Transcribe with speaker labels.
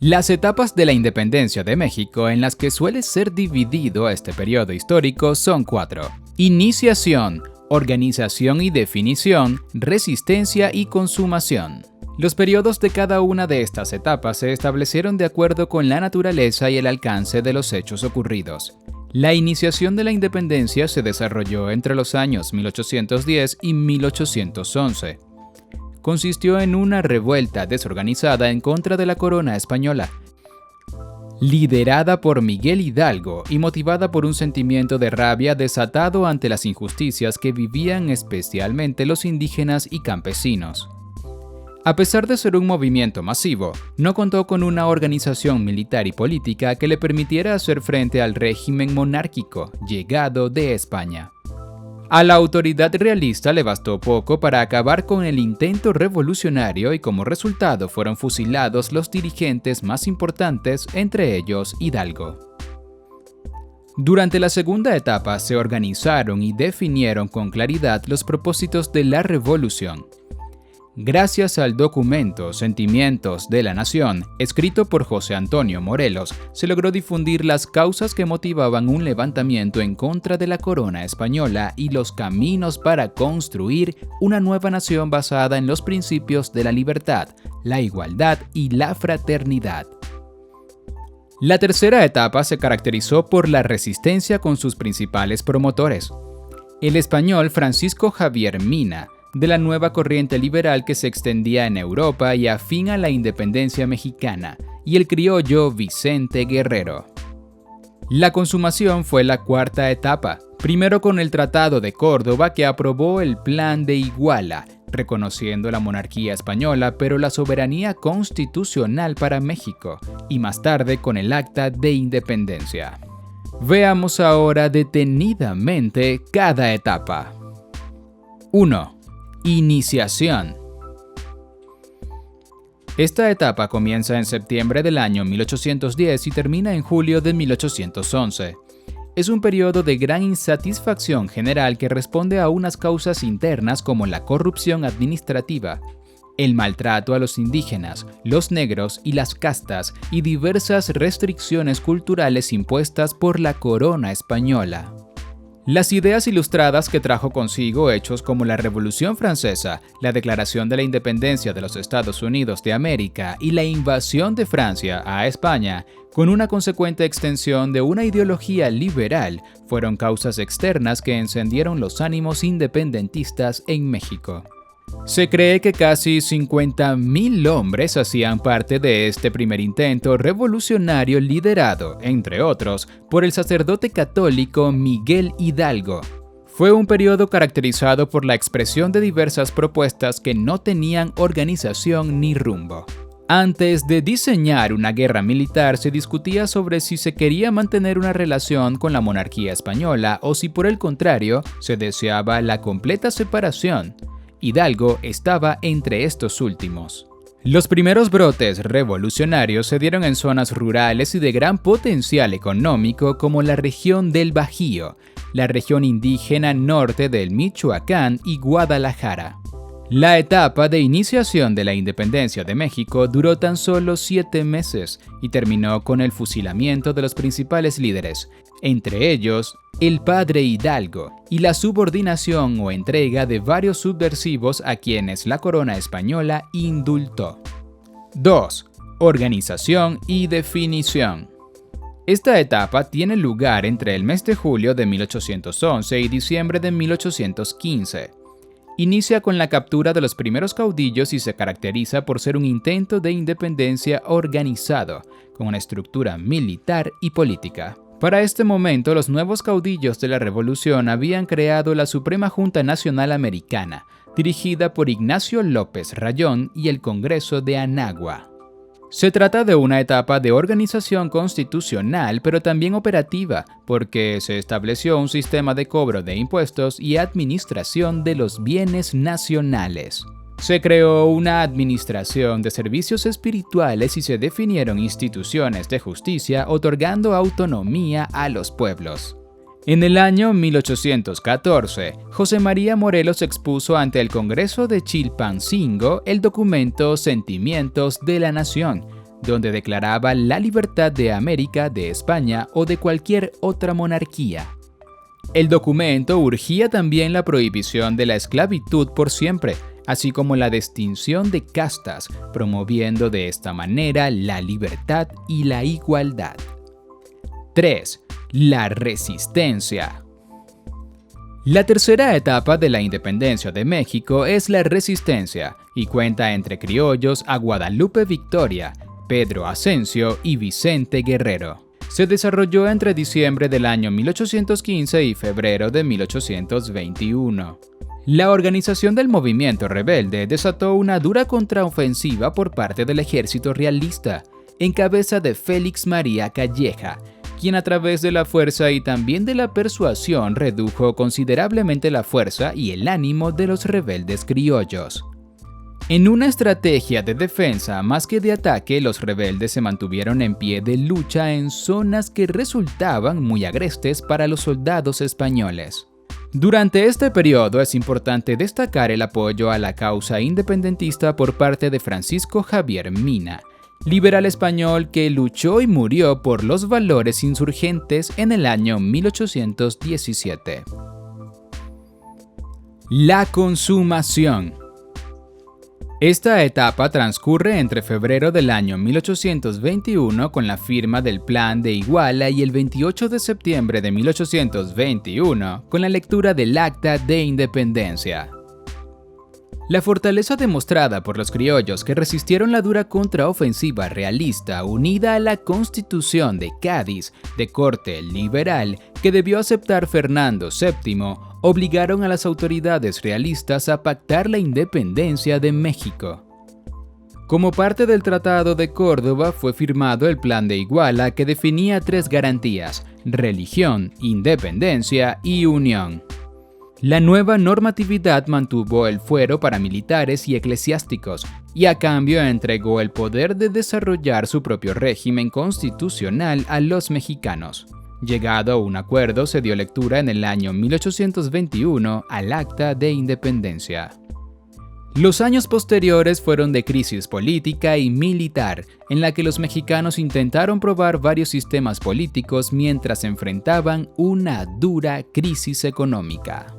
Speaker 1: Las etapas de la independencia de México en las que suele ser dividido este periodo histórico son 4. Iniciación, organización y definición, resistencia y consumación. Los periodos de cada una de estas etapas se establecieron de acuerdo con la naturaleza y el alcance de los hechos ocurridos. La iniciación de la independencia se desarrolló entre los años 1810 y 1811. Consistió en una revuelta desorganizada en contra de la corona española, liderada por Miguel Hidalgo y motivada por un sentimiento de rabia desatado ante las injusticias que vivían especialmente los indígenas y campesinos. A pesar de ser un movimiento masivo, no contó con una organización militar y política que le permitiera hacer frente al régimen monárquico llegado de España. A la autoridad realista le bastó poco para acabar con el intento revolucionario y como resultado fueron fusilados los dirigentes más importantes, entre ellos Hidalgo. Durante la segunda etapa se organizaron y definieron con claridad los propósitos de la revolución. Gracias al documento Sentimientos de la Nación, escrito por José Antonio Morelos, se logró difundir las causas que motivaban un levantamiento en contra de la corona española y los caminos para construir una nueva nación basada en los principios de la libertad, la igualdad y la fraternidad. La tercera etapa se caracterizó por la resistencia con sus principales promotores. El español Francisco Javier Mina, de la nueva corriente liberal que se extendía en Europa y afín a la independencia mexicana, y el criollo Vicente Guerrero. La consumación fue la cuarta etapa, primero con el Tratado de Córdoba que aprobó el Plan de Iguala, reconociendo la monarquía española pero la soberanía constitucional para México, y más tarde con el Acta de Independencia. Veamos ahora detenidamente cada etapa. 1. Iniciación. Esta etapa comienza en septiembre del año 1810 y termina en julio de 1811. Es un periodo de gran insatisfacción general que responde a unas causas internas como la corrupción administrativa, el maltrato a los indígenas, los negros y las castas y diversas restricciones culturales impuestas por la corona española. Las ideas ilustradas que trajo consigo hechos como la Revolución Francesa, la Declaración de la Independencia de los Estados Unidos de América y la invasión de Francia a España, con una consecuente extensión de una ideología liberal, fueron causas externas que encendieron los ánimos independentistas en México. Se cree que casi 50,000 hombres hacían parte de este primer intento revolucionario liderado, entre otros, por el sacerdote católico Miguel Hidalgo. Fue un periodo caracterizado por la expresión de diversas propuestas que no tenían organización ni rumbo. Antes de diseñar una guerra militar se discutía sobre si se quería mantener una relación con la monarquía española o si por el contrario se deseaba la completa separación. Hidalgo estaba entre estos últimos. Los primeros brotes revolucionarios se dieron en zonas rurales y de gran potencial económico como la región del Bajío, la región indígena norte del Michoacán y Guadalajara. La etapa de iniciación de la independencia de México duró tan solo 7 meses y terminó con el fusilamiento de los principales líderes, entre ellos el padre Hidalgo, y la subordinación o entrega de varios subversivos a quienes la corona española indultó. 2. Organización y definición. Esta etapa tiene lugar entre el mes de julio de 1811 y diciembre de 1815. Inicia con la captura de los primeros caudillos y se caracteriza por ser un intento de independencia organizado, con una estructura militar y política. Para este momento, los nuevos caudillos de la revolución habían creado la Suprema Junta Nacional Americana, dirigida por Ignacio López Rayón y el Congreso de Anáhuac. Se trata de una etapa de organización constitucional, pero también operativa, porque se estableció un sistema de cobro de impuestos y administración de los bienes nacionales. Se creó una administración de servicios espirituales y se definieron instituciones de justicia otorgando autonomía a los pueblos. En el año 1814, José María Morelos expuso ante el Congreso de Chilpancingo el documento Sentimientos de la Nación, donde declaraba la libertad de América, de España o de cualquier otra monarquía. El documento urgía también la prohibición de la esclavitud por siempre, así como la distinción de castas, promoviendo de esta manera la libertad y la igualdad. 3. La resistencia. La tercera etapa de la independencia de México es la resistencia y cuenta entre criollos a Guadalupe Victoria, Pedro Ascencio y Vicente Guerrero. Se desarrolló entre diciembre del año 1815 y febrero de 1821. La organización del movimiento rebelde desató una dura contraofensiva por parte del ejército realista, en cabeza de Félix María Calleja, quien a través de la fuerza y también de la persuasión redujo considerablemente la fuerza y el ánimo de los rebeldes criollos. En una estrategia de defensa más que de ataque, los rebeldes se mantuvieron en pie de lucha en zonas que resultaban muy agrestes para los soldados españoles. Durante este periodo es importante destacar el apoyo a la causa independentista por parte de Francisco Javier Mina, liberal español que luchó y murió por los valores insurgentes en el año 1817. La consumación. Esta etapa transcurre entre febrero del año 1821 con la firma del Plan de Iguala y el 28 de septiembre de 1821 con la lectura del Acta de Independencia. La fortaleza demostrada por los criollos que resistieron la dura contraofensiva realista unida a la Constitución de Cádiz de corte liberal que debió aceptar Fernando VII obligaron a las autoridades realistas a pactar la independencia de México. Como parte del Tratado de Córdoba fue firmado el Plan de Iguala que definía 3 garantías: religión, independencia y unión. La nueva normatividad mantuvo el fuero para militares y eclesiásticos y a cambio entregó el poder de desarrollar su propio régimen constitucional a los mexicanos. Llegado a un acuerdo, se dio lectura en el año 1821 al Acta de Independencia. Los años posteriores fueron de crisis política y militar, en la que los mexicanos intentaron probar varios sistemas políticos mientras enfrentaban una dura crisis económica.